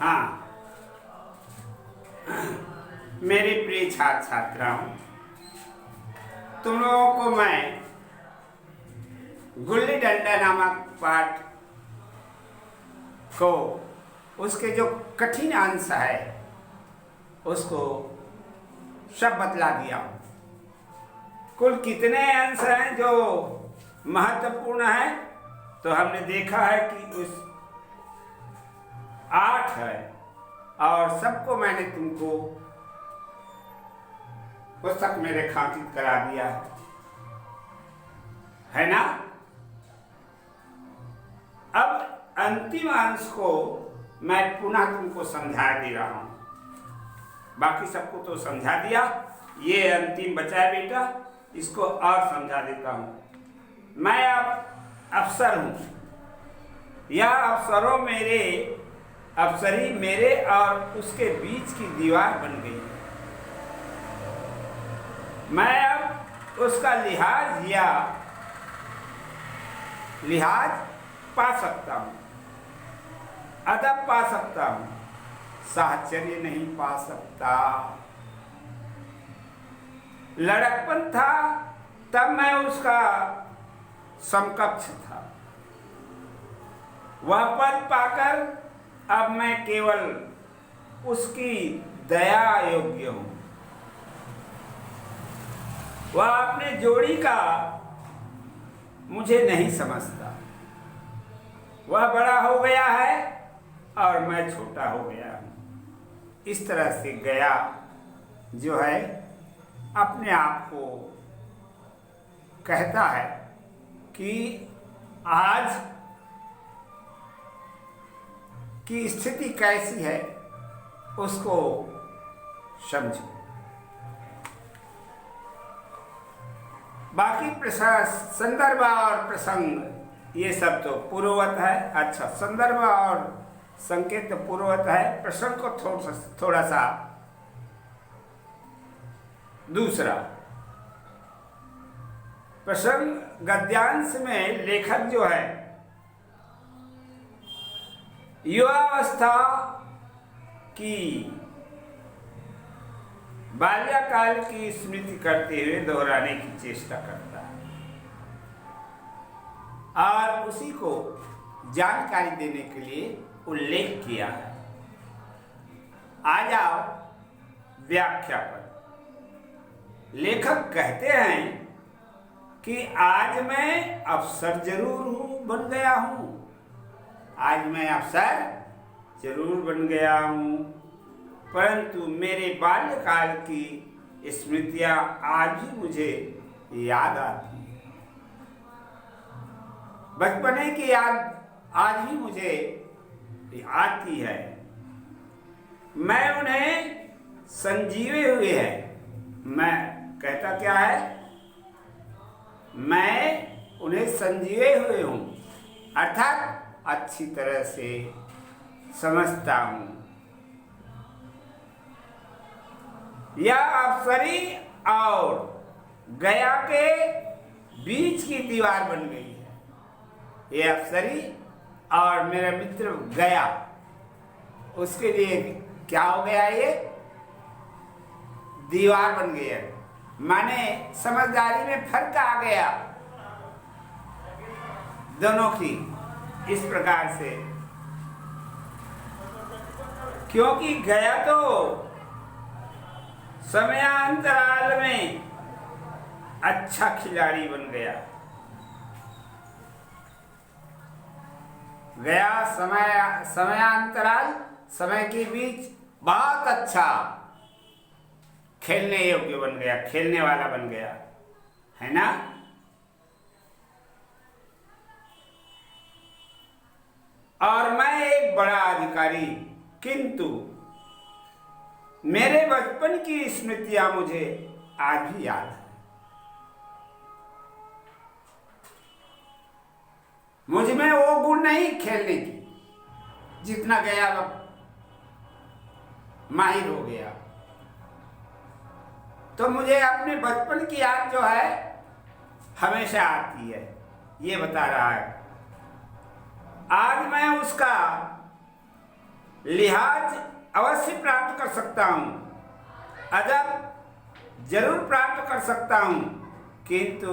हाँ, मेरे प्रिय छात्र छात्राओं, तुम लोगों को मैं गुल्ली डंडा नामक पाठ को उसके जो कठिन अंश है उसको सब बतला दिया हूँ। कुल कितने अंश हैं जो महत्वपूर्ण है, तो हमने देखा है कि उस 8 है और सबको मैंने तुमको पुस्तक में रेखांकित करा दिया है ना। अब अंतिम अंश को मैं पुनः तुमको समझा दे रहा हूं। बाकी सबको तो समझा दिया, ये अंतिम बचा है बेटा, इसको और समझा देता हूं। मैं अब अफसर हूं, यह अफसरी मेरे और उसके बीच की दीवार बन गई है। मैं अब उसका लिहाज पा सकता हूं, अदब पा सकता हूं, साहचर्य नहीं पा सकता। लड़कपन था तब मैं उसका समकक्ष था, वह पद पाकर अब मैं केवल उसकी दया योग्य हूं। वह अपने जोड़ी का मुझे नहीं समझता, वह बड़ा हो गया है और मैं छोटा हो गया हूं। इस तरह से गया जो है अपने आप को कहता है कि आज की स्थिति कैसी है उसको समझो। बाकी संदर्भ और प्रसंग ये सब तो पूर्ववत है। अच्छा, संदर्भ और संकेत तो पूर्ववत है, प्रसंग को थोड़ा सा दूसरा प्रसंग गद्यांश में लेखक जो है युवावस्था की बाल्यकाल की स्मृति करते हुए दोहराने की चेष्टा करता है और उसी को जानकारी देने के लिए उल्लेख किया है। आ जाओ व्याख्या पर। लेखक कहते हैं कि आज मैं अफसर जरूर बन गया हूं, आज मैं अफसर जरूर बन गया हूं, परंतु मेरे बाल्यकाल की स्मृतियां आज भी मुझे याद आती है। बचपने की याद आज भी मुझे आती है। मैं उन्हें संजीवे हुए है। मैं कहता क्या है, मैं उन्हें संजीवे हुए हूं, अर्थात अच्छी तरह से समझता हूं। यह अफसरी और गया के बीच की दीवार बन गई है। यह अफसरी और मेरा मित्र गया, उसके लिए क्या हो गया, ये दीवार बन गई है। माने समझदारी में फर्क आ गया दोनों की, इस प्रकार से। क्योंकि गया तो समयांतराल में अच्छा खिलाड़ी बन गया। गया समयांतराल, समय के बीच बहुत अच्छा खेलने योग्य बन गया, खेलने वाला बन गया, है ना। और मैं एक बड़ा अधिकारी, किंतु मेरे बचपन की स्मृतियां मुझे आज भी याद है। मुझ में वो गुण नहीं खेलने की जितना गया माहिर हो गया, तो मुझे अपने बचपन की याद जो है हमेशा आती है। ये बता रहा है आज मैं उसका लिहाज अवश्य प्राप्त कर सकता हूं, अदब जरूर प्राप्त कर सकता हूं, किंतु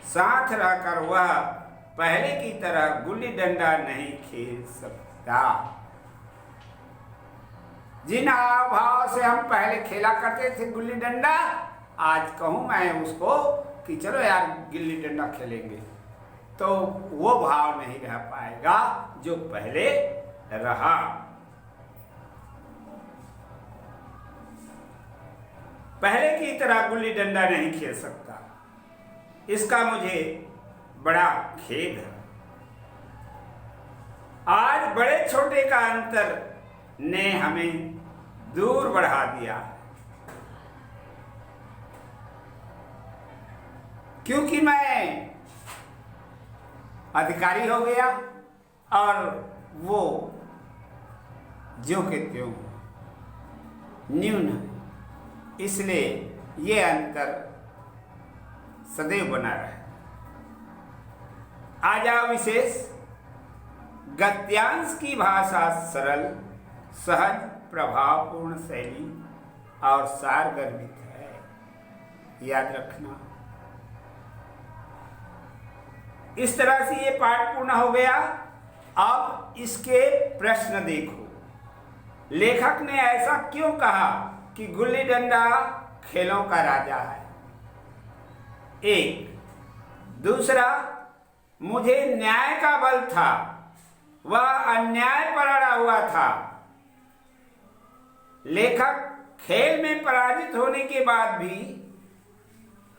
साथ रहकर वह पहले की तरह गुल्ली डंडा नहीं खेल सकता। जिन हाव भाव से हम पहले खेला करते थे गुल्ली डंडा, आज कहूं मैं उसको कि चलो यार गिल्ली डंडा खेलेंगे, तो वो भाव नहीं रह पाएगा जो पहले रहा। पहले की तरह गुल्ली डंडा नहीं खेल सकता, इसका मुझे बड़ा खेद है। आज बड़े छोटे का अंतर ने हमें दूर बढ़ा दिया, क्योंकि मैं अधिकारी हो गया और वो जो के त्यों न्यून, इसलिए ये अंतर सदैव बना रहे। आ जाओ विशेष। गद्यांश की भाषा सरल, सहज, प्रभावपूर्ण शैली और सारगर्भित है, याद रखना। इस तरह से ये पाठ पूर्ण हो गया। अब इसके प्रश्न देखो। लेखक ने ऐसा क्यों कहा कि गुल्ली डंडा खेलों का राजा है? एक। दूसरा, मुझे न्याय का बल था, वह अन्याय पर अड़ा हुआ था। लेखक खेल में पराजित होने के बाद भी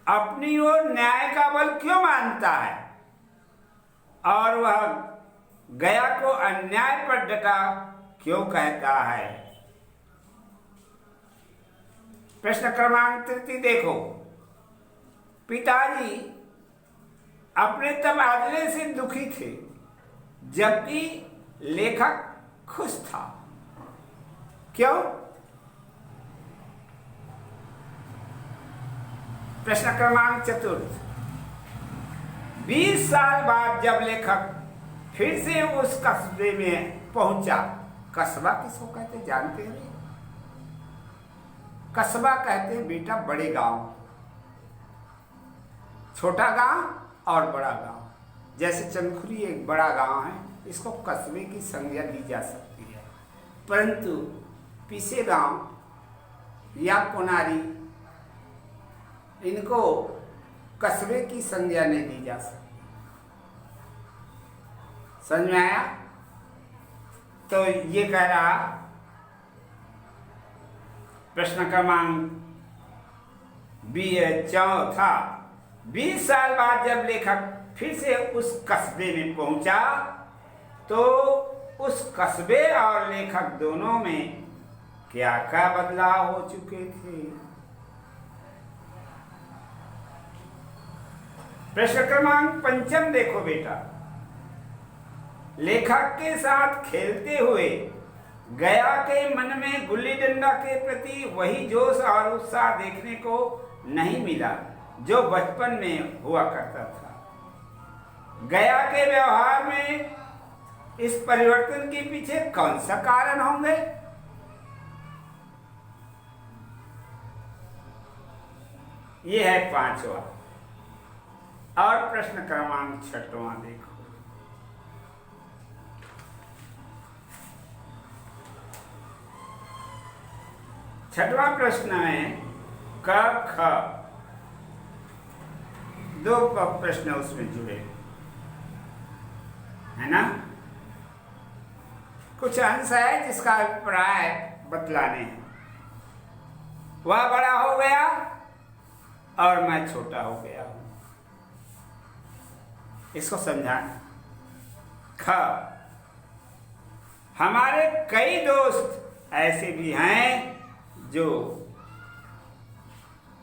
अपनी ओर न्याय का बल क्यों मानता है और वह गया को अन्याय पर डटा क्यों कहता है? प्रश्न क्रमांक 3 देखो। पिताजी अपने तबादले से दुखी थे, जबकि लेखक खुश था। क्यों? प्रश्न क्रमांक 4। 20 साल बाद जब लेखक फिर से उस कस्बे में पहुंचा, कस्बा किसको कहते जानते हैं? कस्बा कहते हैं बेटा बड़े गांव, छोटा गांव और बड़ा गांव। जैसे चंदखुरी एक बड़ा गांव है, इसको कस्बे की संज्ञा दी जा सकती है, परंतु पीछे गांव या कोनारी, इनको कस्बे की संज्ञा नहीं दी जा सकती। समझ में आया? तो ये कह रहा प्रश्न क्रमांक 4 20 साल बाद जब लेखक फिर से उस कस्बे में पहुंचा, तो उस कस्बे और लेखक दोनों में क्या क्या बदलाव हो चुके थे? प्रश्न क्रमांक 5 देखो बेटा। लेखक के साथ खेलते हुए गया के मन में गुल्ली डंडा के प्रति वही जोश और उत्साह देखने को नहीं मिला जो बचपन में हुआ करता था। गया के व्यवहार में इस परिवर्तन के पीछे कौन सा कारण होंगे? ये है 5वां। और प्रश्न क्रमांक 6वां देखो। छठवां प्रश्न है क ख, 2 प्रश्न उसमें जुड़े है ना। कुछ अंश है जिसका अभिप्राय बतलाने हैं। वह बड़ा हो गया और मैं छोटा हो गया हूं, इसको समझाना। ख, हमारे कई दोस्त ऐसे भी हैं जो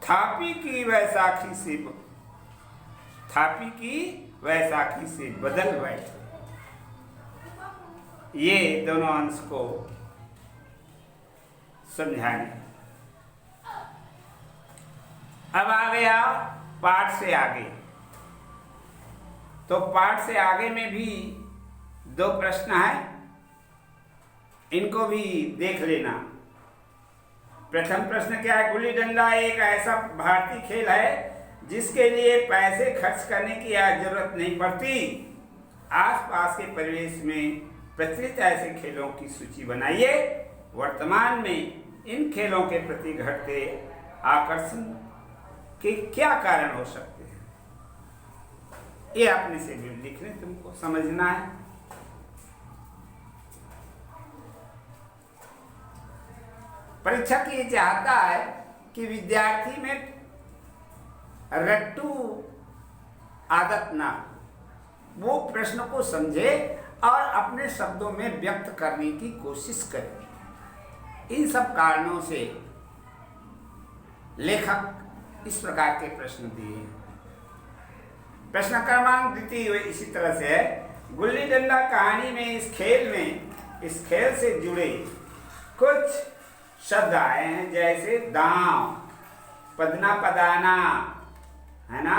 थापी की वैसाखी से बदल बैठे। ये दोनों अंश को समझाने। अब आ गया पाठ से आगे। तो पाठ से आगे में भी 2 प्रश्न है। इनको भी देख लेना। प्रथम प्रश्न क्या है? गुल्ली डंडा एक ऐसा भारतीय खेल है जिसके लिए पैसे खर्च करने की जरूरत नहीं पड़ती। आसपास के परिवेश में प्रचलित ऐसे खेलों की सूची बनाइए। वर्तमान में इन खेलों के प्रति घटते आकर्षण के क्या कारण हो सकते हैं? ये अपने से भी लिखने तुमको समझना है। परीक्षक ये चाहता है कि विद्यार्थी में रट्टू आदत ना हो, वो प्रश्न को समझे और अपने शब्दों में व्यक्त करने की कोशिश करे। इन सब कारणों से लेखक इस प्रकार के प्रश्न दिए। प्रश्न क्रमांक द्वितीय इसी तरह से है। गुल्ली डंडा कहानी में इस खेल से जुड़े कुछ शब्द आए हैं, जैसे दांव, पदना पदाना, है ना,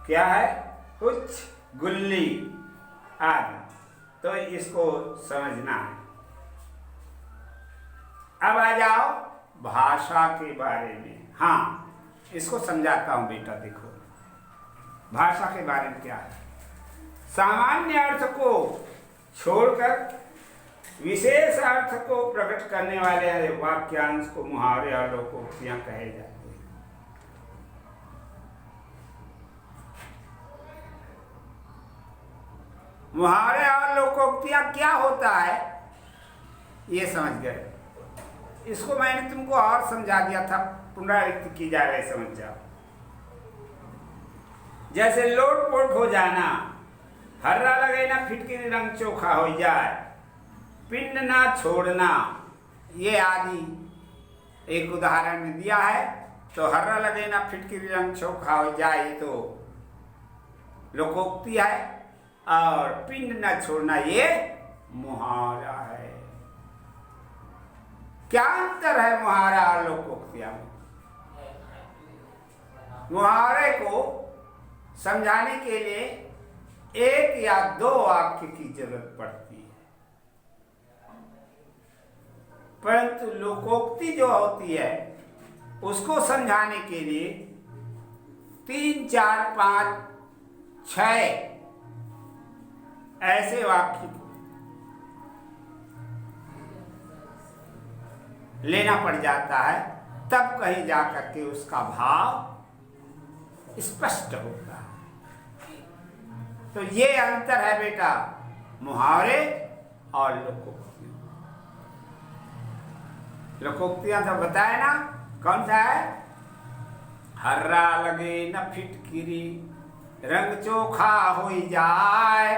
क्या है, कुछ गुल्ली आदि। तो इसको समझना है। अब आ जाओ भाषा के बारे में। हाँ, इसको समझाता हूं बेटा। देखो भाषा के बारे में क्या है। सामान्य अर्थ को छोड़कर विशेष अर्थ को प्रकट करने वाले वाक्यांश को मुहावरे और लोकोक्तियां कहे जाते हैं। मुहावरे और लोकोक्तियां क्या होता है, ये समझ गए। इसको मैंने तुमको और समझा दिया था, पुनरावृत्ति की जा रही, समझ जाओ। जैसे लोट पोट हो जाना, हर्रा लगे ना फिटकिरी रंग चोखा हो जाए, पिंड ना छोड़ना, ये आदि एक उदाहरण में दिया है। तो हर्रा लगे ना फिटकिरी रंग चोखा हो जाए, ये तो लोकोक्ति है, और पिंड ना छोड़ना ये मुहावरा है। क्या अंतर है मुहावरा और लोकोक्तियां में? मुहावरे को समझाने के लिए एक या दो वाक्य की जरूरत पड़ती है, परंतु लोकोक्ति जो होती है उसको समझाने के लिए 3, 4, 5, 6 ऐसे वाक्य लेना पड़ जाता है, तब कहीं जाकर के उसका भाव स्पष्ट होता है। तो ये अंतर है बेटा मुहावरे और लोकोक्तियां। लोकोक्तियां तो बताए ना, कौन सा है? हर्रा लगे न फिटकिरी रंग चोखा हो जाए,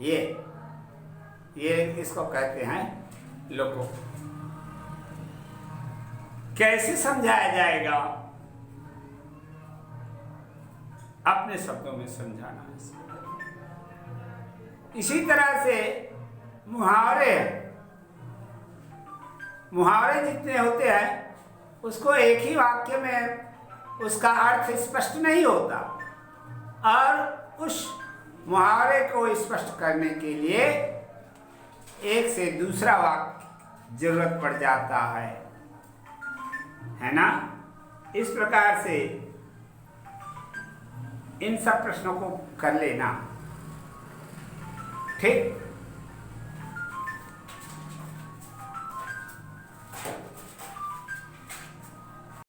ये इसको कहते हैं लोकोक्ति। कैसे समझाया जाएगा? अपने शब्दों में समझाना है। इसी तरह से मुहावरे जितने होते हैं उसको एक ही वाक्य में उसका अर्थ स्पष्ट नहीं होता, और उस मुहावरे को स्पष्ट करने के लिए एक से दूसरा वाक्य जरूरत पड़ जाता है ना। इस प्रकार से इन सब प्रश्नों को कर लेना, ठीक।